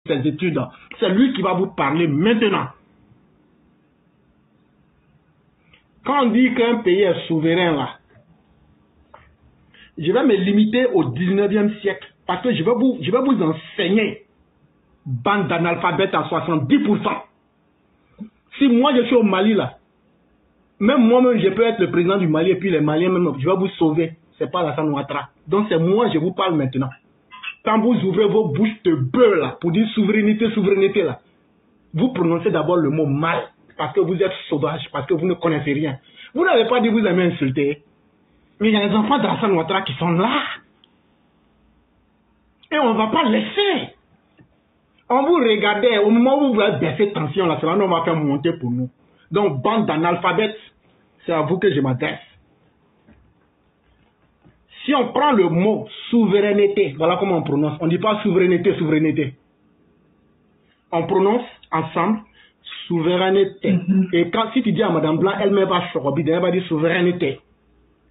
ses études. C'est lui qui va vous parler maintenant. Quand on dit qu'un pays est souverain là, je vais me limiter au 19e siècle parce que je vais vous enseigner, bande d'analphabètes à 70%. Si moi je suis au Mali là, même moi-même je peux être le président du Mali et puis les Maliens même, je vais vous sauver. C'est pas Alassane Ouattara. Donc c'est moi, je vous parle maintenant. Quand vous ouvrez vos bouches de bœuf là, pour dire souveraineté, souveraineté là, vous prononcez d'abord le mot mal, parce que vous êtes sauvage, parce que vous ne connaissez rien. Vous n'avez pas dit que vous aimez insulter. Mais il y a les enfants d'Alassane Ouattara qui sont là. Et on ne va pas laisser. On vous regardait, au moment où vous avez baissé tension là, cela nous va faire monter pour nous. Donc, bande d'analphabètes, c'est à vous que je m'adresse. Si on prend le mot souveraineté, voilà comment on prononce. On ne dit pas souveraineté, souveraineté. On prononce ensemble souveraineté. Et quand, si tu dis à Madame Blanc, elle-même va chorobider, elle va dire souveraineté.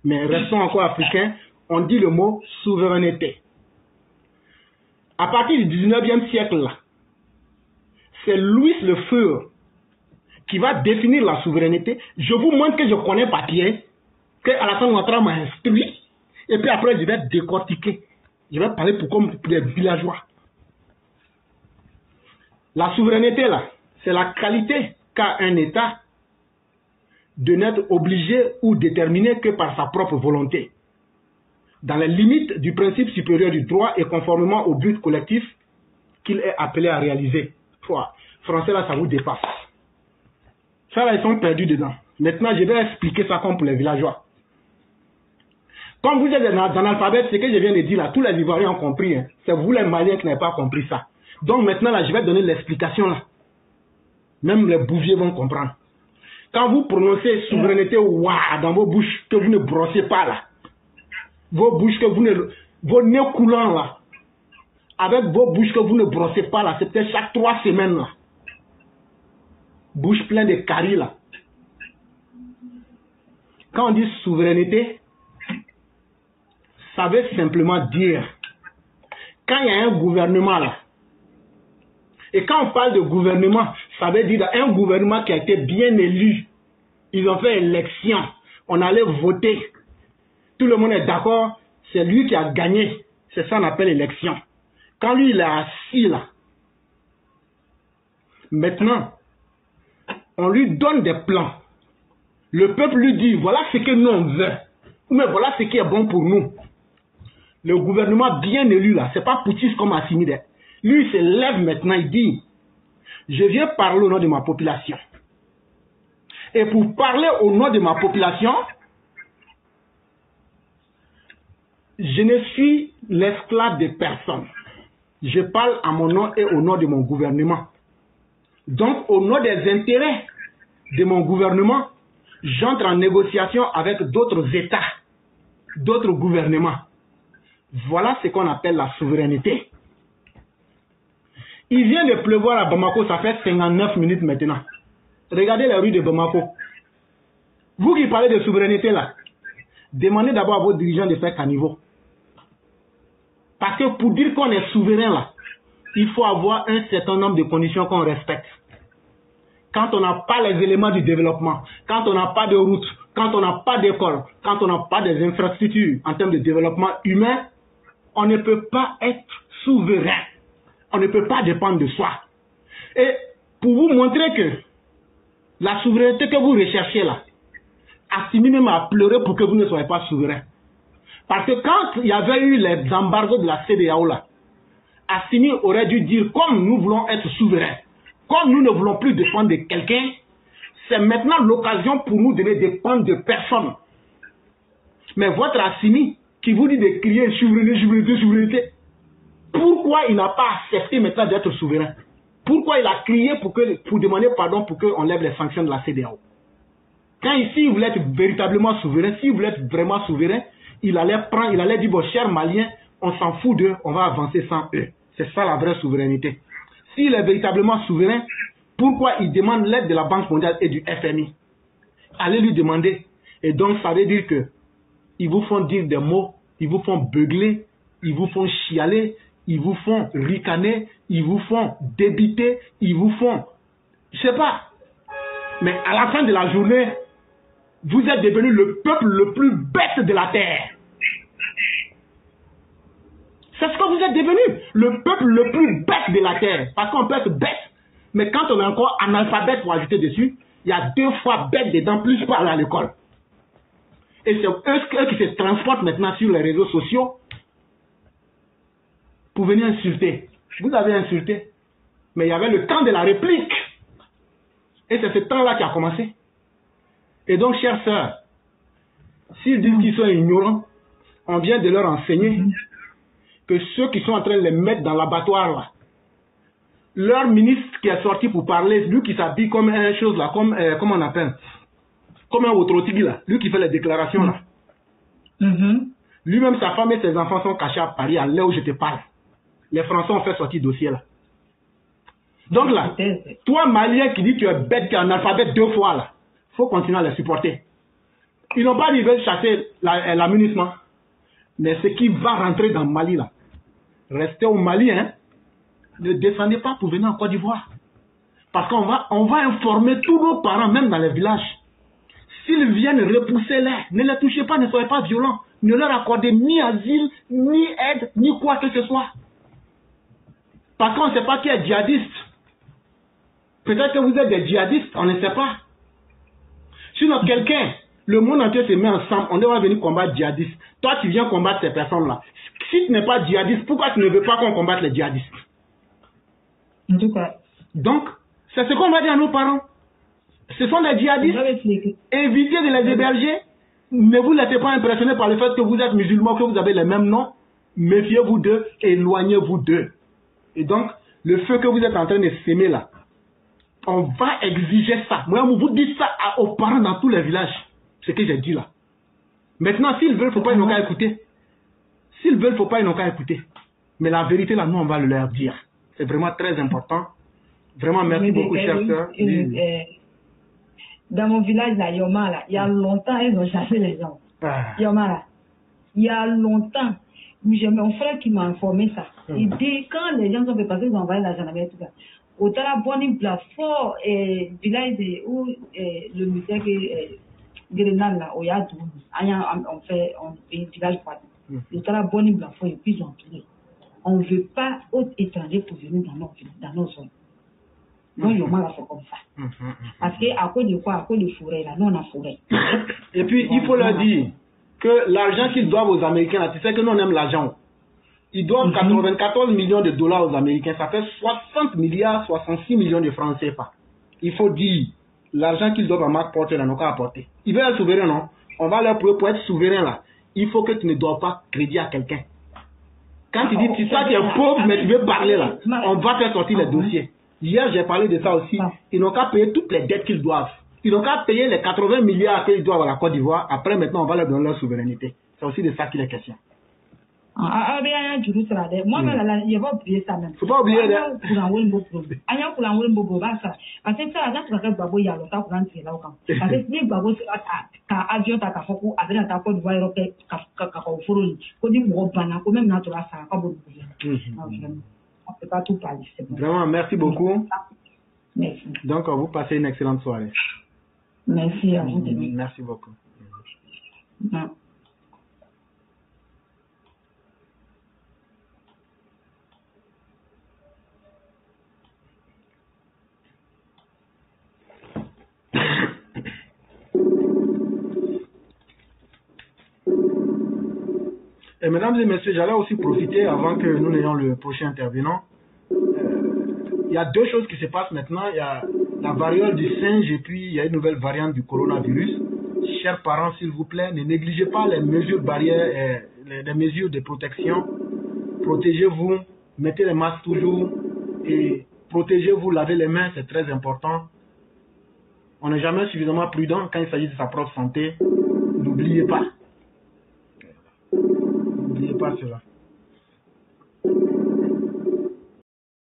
Mais restons encore africains, on dit le mot souveraineté. À partir du 19e siècle, là, c'est Louis le Feur qui va définir la souveraineté. Je vous montre que je connais papier, que Alassane Ouattara m'a instruit. Et puis après, je vais décortiquer. Je vais parler pour les villageois. La souveraineté, là, c'est la qualité qu'a un État de n'être obligé ou déterminé que par sa propre volonté, dans les limites du principe supérieur du droit et conformément au but collectif qu'il est appelé à réaliser. Français, là, ça vous dépasse. Ça, là, ils sont perdus dedans. Maintenant, je vais expliquer ça comme pour les villageois. Comme vous êtes dans l'alphabet, ce que je viens de dire là, tous les Ivoiriens ont compris. Hein. C'est vous les Maliens qui n'avez pas compris ça. Donc maintenant, là, je vais donner l'explication là. Même les bouviers vont comprendre. Quand vous prononcez souveraineté ouah dans vos bouches, que vous ne brossez pas là, vos bouches que vous ne... vos nez coulants là, avec vos bouches que vous ne brossez pas là, c'est peut-être chaque 3 semaines là. Bouche pleine de caries là. Quand on dit souveraineté, ça veut simplement dire, quand il y a un gouvernement là, et quand on parle de gouvernement, ça veut dire un gouvernement qui a été bien élu. Ils ont fait élection, on allait voter. Tout le monde est d'accord, c'est lui qui a gagné. C'est ça qu'on appelle élection. Quand lui il est assis là, maintenant, on lui donne des plans. Le peuple lui dit, voilà ce que nous on veut. Mais voilà ce qui est bon pour nous. Le gouvernement bien élu là, c'est pas Poutis comme Assimide. Lui il se lève maintenant, il dit, je viens parler au nom de ma population. Et pour parler au nom de ma population, je ne suis l'esclave de personne. Je parle à mon nom et au nom de mon gouvernement. Donc, au nom des intérêts de mon gouvernement, j'entre en négociation avec d'autres États, d'autres gouvernements. Voilà ce qu'on appelle la souveraineté. Il vient de pleuvoir à Bamako, ça fait 59 minutes maintenant. Regardez les rues de Bamako. Vous qui parlez de souveraineté là, demandez d'abord à vos dirigeants de faire caniveau. Parce que pour dire qu'on est souverain là, il faut avoir un certain nombre de conditions qu'on respecte. Quand on n'a pas les éléments du développement, quand on n'a pas de routes, quand on n'a pas d'école, quand on n'a pas des infrastructures en termes de développement humain, on ne peut pas être souverain. On ne peut pas dépendre de soi. Et pour vous montrer que la souveraineté que vous recherchez là, Assimi même a pleuré pour que vous ne soyez pas souverain. Parce que quand il y avait eu les embargos de la CEDEAO là, Assimi aurait dû dire, comme nous voulons être souverains, comme nous ne voulons plus dépendre de quelqu'un, c'est maintenant l'occasion pour nous de ne dépendre de personne. Mais votre Assimi, qui vous dit de crier souveraineté, souveraineté, souveraineté, pourquoi il n'a pas accepté maintenant d'être souverain? Pourquoi il a crié pour demander pardon pour qu'on lève les sanctions de la CEDEAO? Quand ici, il voulait être véritablement souverain, s'il voulait être vraiment souverain, il allait dire, bon, chers Maliens, on s'en fout d'eux, on va avancer sans eux. C'est ça la vraie souveraineté. S'il est véritablement souverain, pourquoi il demande l'aide de la Banque mondiale et du FMI? Allez lui demander. Et donc, ça veut dire que ils vous font dire des mots, ils vous font beugler, ils vous font chialer, ils vous font ricaner, ils vous font débiter, ils vous font... Je sais pas. Mais à la fin de la journée, vous êtes devenu le peuple le plus bête de la terre. C'est ce que vous êtes devenu, le peuple le plus bête de la terre. Parce qu'on peut être bête, mais quand on est encore analphabète pour ajouter dessus, il y a 2 fois bête dedans, plus parler à l'école. Et c'est eux qui se transportent maintenant sur les réseaux sociaux pour venir insulter. Vous avez insulté, mais il y avait le temps de la réplique. Et c'est ce temps-là qui a commencé. Et donc, chères sœurs, s'ils disent qu'ils sont ignorants, on vient de leur enseigner que ceux qui sont en train de les mettre dans l'abattoir là, leur ministre qui est sorti pour parler, lui qui s'habille comme une chose là, comme comment on appelle, comme un Outrotigi là, lui qui fait les déclarations là. Lui-même, sa femme et ses enfants sont cachés à Paris, à l'heure où je te parle. Les Français ont fait sortir dossier là. Donc là, toi Malien qui dis que tu es bête, qui est analphabète 2 fois là, il faut continuer à les supporter. Ils n'ont pas dit qu'ils veulent chasser l'amunissement. Mais ce qui va rentrer dans Mali là, restez au Mali, hein. Ne descendez pas pour venir en Côte d'Ivoire. Parce qu'on va informer tous nos parents, même dans les villages. S'ils viennent, repoussez-les. Ne les touchez pas, ne soyez pas violents. Ne leur accordez ni asile, ni aide, ni quoi que ce soit. Parce qu'on ne sait pas qui est djihadiste. Peut-être que vous êtes des djihadistes, on ne sait pas. Sinon, quelqu'un, le monde entier se met ensemble, on doit venir combattre djihadistes. Toi, tu viens combattre ces personnes-là. Si tu n'es pas djihadiste, pourquoi tu ne veux pas qu'on combatte les djihadistes? En tout cas. Donc, c'est ce qu'on va dire à nos parents. Ce sont des djihadistes. Évitez de les héberger. Ne vous laissez pas impressionner par le fait que vous êtes musulmans, que vous avez les mêmes noms. Méfiez-vous d'eux, éloignez-vous d'eux. Et donc, le feu que vous êtes en train de s'aimer là, on va exiger ça. Moi, vous dites ça aux parents dans tous les villages. Ce que j'ai dit là. Maintenant, s'ils veulent, il ne faut pas, ils n'ont qu'à écouter. S'ils veulent, il ne faut pas, ils n'ont qu'à écouter. Mais la vérité là, nous, on va le leur dire. C'est vraiment très important. Vraiment, merci beaucoup, chers sœurs. Dans mon village, là, Yoma, là, il y a longtemps, ils ont chassé les gens. Yoma, là, il y a longtemps. J'ai mon frère qui m'a informé ça. Il dit, quand les gens sont fait passer, ils ont envoyé la gendarmerie, tout ça. Au Talaboni, Plafort, village où le musée Grenade, là, où il y a tout. On fait un village pour au Talaboni, Plafort, et puis ils ont tourné. On ne veut pas autres étrangers pour venir dans nos zones. Donc, Yoma l'a fait comme ça. Parce qu'à cause de quoi? À cause de forêt, là, nous, on a forêt. Et puis, il faut leur dire que l'argent qu'ils doivent aux Américains, là, tu sais que nous, on aime l'argent. Ils doivent 94 millions de dollars aux Américains. Ça fait 60 milliards, 66 millions de francs CFA. Il faut dire, l'argent qu'ils doivent à Marc Porter, là, n'ont qu'à apporter. Ils veulent être souverains, non? On va leur prouver pour être souverain, là. Il faut que tu ne dois pas crédit à quelqu'un. Quand tu dis, tu sais, tu es pauvre, mais tu veux parler, là, on va faire sortir les dossiers. Hier, j'ai parlé de ça aussi. Ils n'ont qu'à payer toutes les dettes qu'ils doivent. Ils n'ont qu'à payer les 80 milliards qu'ils doivent à la Côte d'Ivoire. Après, maintenant, on va leur donner leur souveraineté. C'est aussi de ça qu'il est question. Moi-même, je vais pas oublier ça même. Faut pas oublier. Parce que ça, quand tu vas Babo, il y a longtemps pour entrer là au camp. Parce que si Babo, t'as avion, t'as foko, avec la Côte d'Ivoire, européenne, au forum, qu'on dit, bon, même dans la salle, pas beaucoup. On ne peut pas tout parler. Vraiment, merci beaucoup. Merci. Donc, vous passez une excellente soirée. Merci à vous. Merci beaucoup. Non. Et mesdames et messieurs, j'allais aussi profiter avant que nous n'ayons le prochain intervenant. Il y a 2 choses qui se passent maintenant. Il y a la variole du singe et puis il y a une nouvelle variante du coronavirus. Chers parents, s'il vous plaît, ne négligez pas les mesures barrières, les mesures de protection. Protégez-vous, mettez les masques toujours et protégez-vous, lavez les mains, c'est très important. On n'est jamais suffisamment prudent quand il s'agit de sa propre santé. N'oubliez pas. N'oubliez pas cela.